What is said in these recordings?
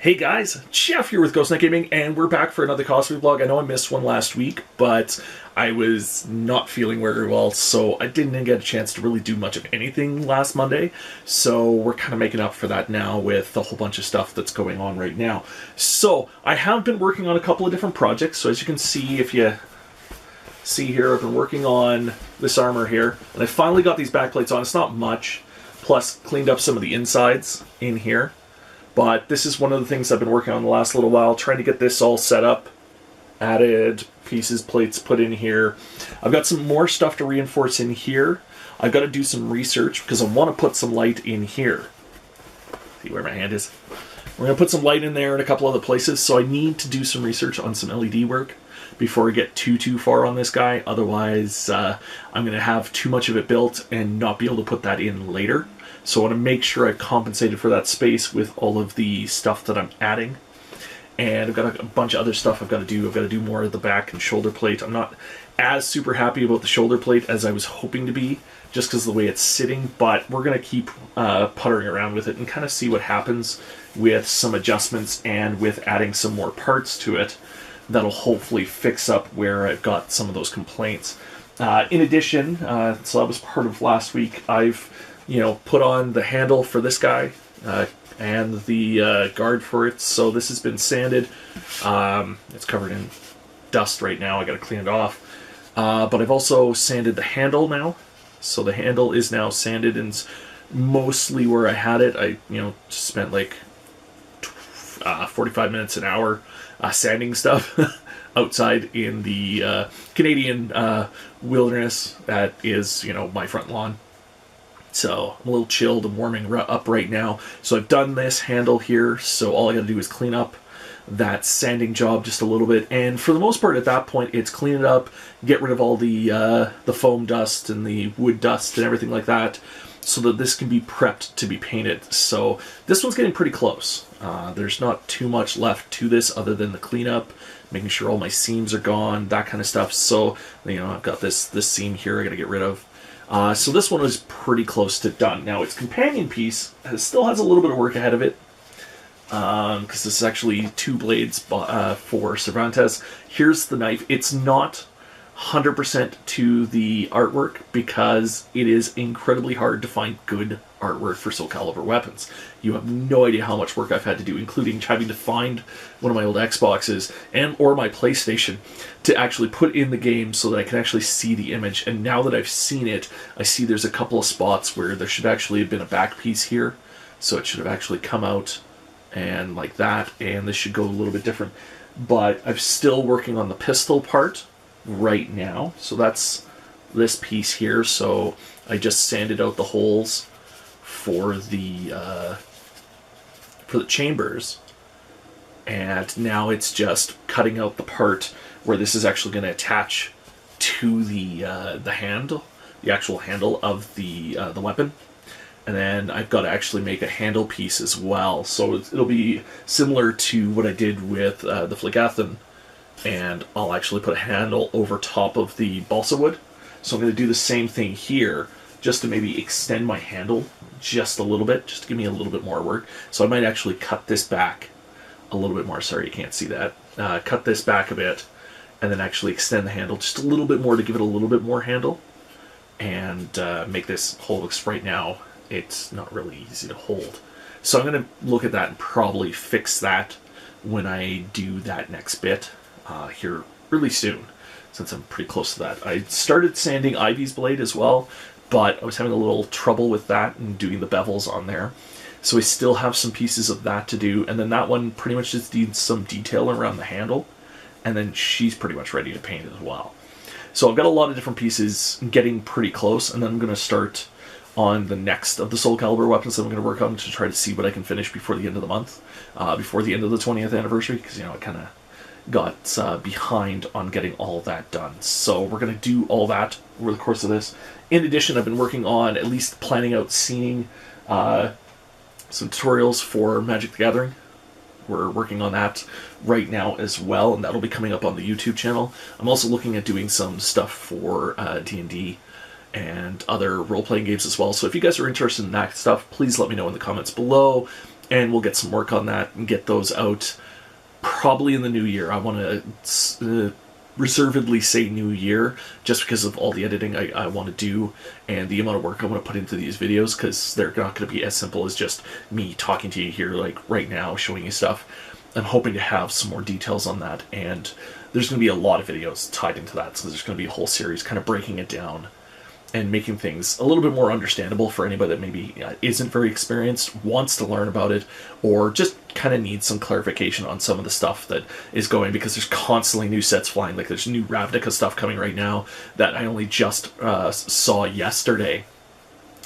Hey guys, Jeff here with Ghost Knight Gaming, and we're back for another cosplay vlog. I know I missed one last week, but I was not feeling very well, so I didn't get a chance to really do much of anything last Monday. So we're kind of making up for that now with a whole bunch of stuff that's going on right now. So I have been working on a couple of different projects. So as you can see, if you see here, I've been working on this armor here, and I finally got these backplates on. It's not much, plus cleaned up some of the insides in here. But this is one of the things I've been working on the last little while, trying to get this all set up. Added pieces, plates put in here. I've got some more stuff to reinforce in here. I've got to do some research because I want to put some light in here. See where my hand is? We're going to put some light in there in a couple other places, so I need to do some research on some LED work before I get too far on this guy. Otherwise, I'm going to have too much of it built and not be able to put that in later. So I want to make sure I've compensated for that space with all of the stuff that I'm adding. And I've got a bunch of other stuff I've got to do. I've got to do more of the back and shoulder plate. I'm not as super happy about the shoulder plate as I was hoping to be, just because of the way it's sitting. But we're going to keep puttering around with it and kind of see what happens with some adjustments and with adding some more parts to it. That'll hopefully fix up where I've got some of those complaints. In addition, so that was part of last week, I've put on the handle for this guy and the guard for it. So this has been sanded. It's covered in dust right now. I got to clean it off. But I've also sanded the handle now. So the handle is now sanded and it's mostly where I had it. I spent like 45 minutes, an hour sanding stuff outside in the Canadian wilderness that is, my front lawn. So I'm a little chilled and warming up right now. So I've done this handle here, so all I got to do is clean up that sanding job just a little bit. And for the most part at that point, it's clean it up, get rid of all the foam dust and the wood dust and everything like that, so that this can be prepped to be painted. So this one's getting pretty close. There's not too much left to this other than the cleanup, making sure all my seams are gone, that kind of stuff. So, I've got this seam here I got to get rid of. So this one is pretty close to done. Now its companion piece still has a little bit of work ahead of it, because this is actually two blades for Cervantes. Here's the knife. It's not 100% to the artwork because it is incredibly hard to find good artwork for Soul Calibur weapons. You have no idea how much work I've had to do, including having to find one of my old Xboxes or my PlayStation to actually put in the game so that I can actually see the image. And now that I've seen it, I see there's a couple of spots where there should actually have been a back piece here. So it should have actually come out and like that, and this should go a little bit different. But I'm still working on the pistol part right now. So that's this piece here. So I just sanded out the holes for the chambers, and now it's just cutting out the part where this is actually going to attach to the handle, the actual handle of the weapon. And then I've got to actually make a handle piece as well. So it'll be similar to what I did with the Phlegethon, and I'll actually put a handle over top of the balsa wood. So I'm going to do the same thing here, just to maybe extend my handle just a little bit, just to give me a little bit more work. So I might actually cut this back a little bit more. Sorry, you can't see that. Cut this back a bit, and then actually extend the handle just a little bit more to give it a little bit more handle, and make this hole. Looks right now, it's not really easy to hold. So I'm going to look at that and probably fix that when I do that next bit here really soon, since I'm pretty close to that. I started sanding Ivy's blade as well, but I was having a little trouble with that and doing the bevels on there. So I still have some pieces of that to do, and then that one pretty much just needs some detail around the handle, and then she's pretty much ready to paint it as well. So I've got a lot of different pieces getting pretty close, and then I'm going to start on the next of the Soul Calibur weapons that I'm going to work on to try to see what I can finish before the end of the month, before the end of the 20th anniversary, because, I kind of got behind on getting all that done. So we're going to do all that over the course of this. In addition, I've been working on at least planning out seeing some tutorials for Magic the Gathering. We're working on that right now as well, and that'll be coming up on the YouTube channel. I'm also looking at doing some stuff for D&D and other role-playing games as well. So if you guys are interested in that stuff, please let me know in the comments below. and we'll get some work on that and get those out probably in the new year. I want to reservedly say new year, just because of all the editing I want to do and the amount of work I want to put into these videos, because they're not going to be as simple as just me talking to you here like right now, showing you stuff. I'm hoping to have some more details on that, and there's going to be a lot of videos tied into that, so there's going to be a whole series kind of breaking it down and making things a little bit more understandable for anybody that maybe isn't very experienced, wants to learn about it, or just kind of needs some clarification on some of the stuff that is going, because there's constantly new sets flying. Like there's new Ravnica stuff coming right now that I only just saw yesterday.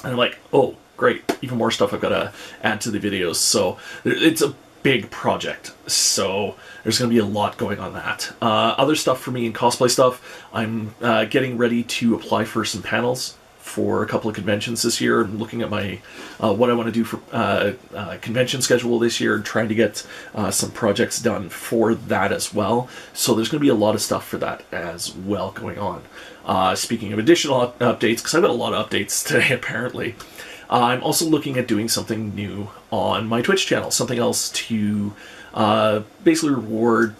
And I'm like, oh, great, even more stuff I've got to add to the videos. So it's a big project, so there's going to be a lot going on that. Other stuff for me in cosplay stuff, I'm getting ready to apply for some panels for a couple of conventions this year. I'm looking at my what I want to do for convention schedule this year, and trying to get some projects done for that as well. So there's going to be a lot of stuff for that as well going on. Speaking of additional updates, because I've got a lot of updates today apparently, I'm also looking at doing something new on my Twitch channel, something else to basically reward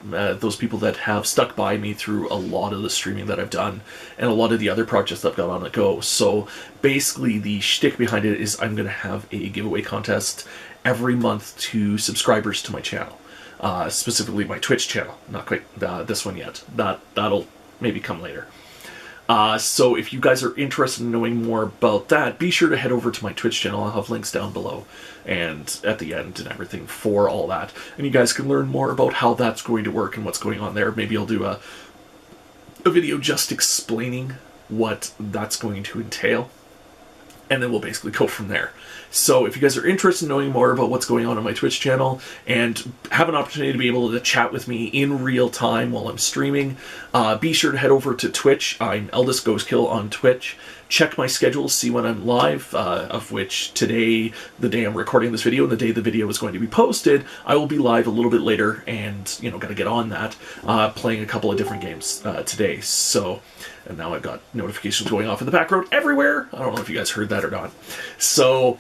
those people that have stuck by me through a lot of the streaming that I've done and a lot of the other projects I've got on the go. So basically the shtick behind it is I'm going to have a giveaway contest every month to subscribers to my channel, specifically my Twitch channel. Not quite this one yet. That'll maybe come later. So if you guys are interested in knowing more about that, be sure to head over to my Twitch channel. I'll have links down below and at the end and everything for all that. And you guys can learn more about how that's going to work and what's going on there. Maybe I'll do a video just explaining what that's going to entail, and then we'll basically go from there. So if you guys are interested in knowing more about what's going on my Twitch channel and have an opportunity to be able to chat with me in real time while I'm streaming, be sure to head over to Twitch. I'm Eldest Ghostkill on Twitch. Check my schedule, see when I'm live, of which today, the day I'm recording this video and the day the video is going to be posted, I will be live a little bit later, and, you know, gotta get on that, playing a couple of different games today. So, and now I've got notifications going off in the background everywhere. I don't know if you guys heard that or not. So,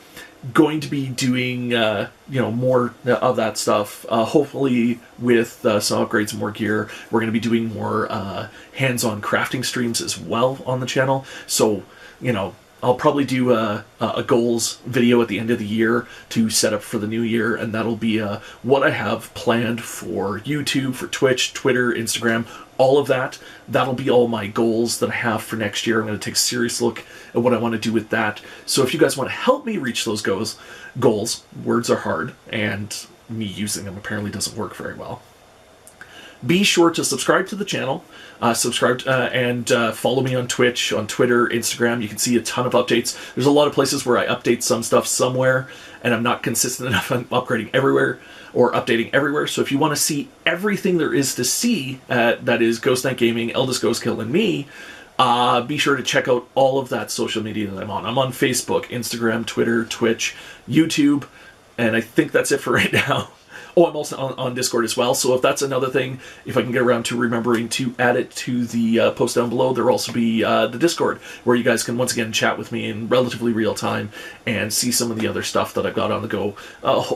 going to be doing, you know, more of that stuff, hopefully with some upgrades and more gear. We're going to be doing more hands-on crafting streams as well on the channel. So, you know, I'll probably do a goals video at the end of the year to set up for the new year, and that'll be what I have planned for YouTube, for Twitch, Twitter, Instagram, all of that. That'll be all my goals that I have for next year. I'm going to take a serious look at what I want to do with that. So if you guys want to help me reach those goals, words are hard, and me using them apparently doesn't work very well. Be sure to subscribe to the channel, and follow me on Twitch, on Twitter, Instagram. You can see a ton of updates. There's a lot of places where I update some stuff somewhere, and I'm not consistent enough on upgrading everywhere or updating everywhere. So if you want to see everything there is to see, that is Ghost Knight Gaming, Eldest Ghostkill, and me, be sure to check out all of that social media that I'm on. I'm on Facebook, Instagram, Twitter, Twitch, YouTube, and I think that's it for right now. Oh, I'm also on Discord as well, so if that's another thing, if I can get around to remembering to add it to the post down below, there'll also be the Discord, where you guys can once again chat with me in relatively real time and see some of the other stuff that I've got on the go,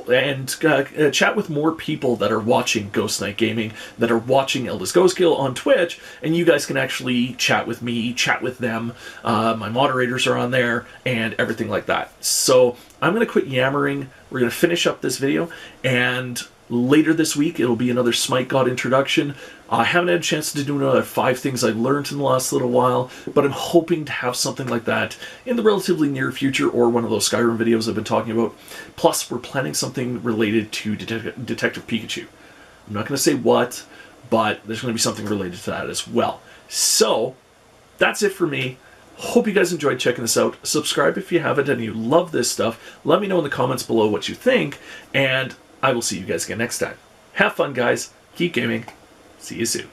and chat with more people that are watching Ghost Knight Gaming, that are watching Eldest Ghostkill on Twitch, and you guys can actually chat with me, chat with them. My moderators are on there, and everything like that. So I'm going to quit yammering. We're going to finish up this video, and later this week it'll be another Smite God introduction. I haven't had a chance to do another 5 things I learned in the last little while, but I'm hoping to have something like that in the relatively near future, or one of those Skyrim videos I've been talking about. Plus, we're planning something related to Detective Pikachu. I'm not going to say what, but there's going to be something related to that as well. So, that's it for me. Hope you guys enjoyed checking this out. Subscribe if you haven't and you love this stuff. Let me know in the comments below what you think, and I will see you guys again next time. Have fun, guys. Keep gaming. See you soon.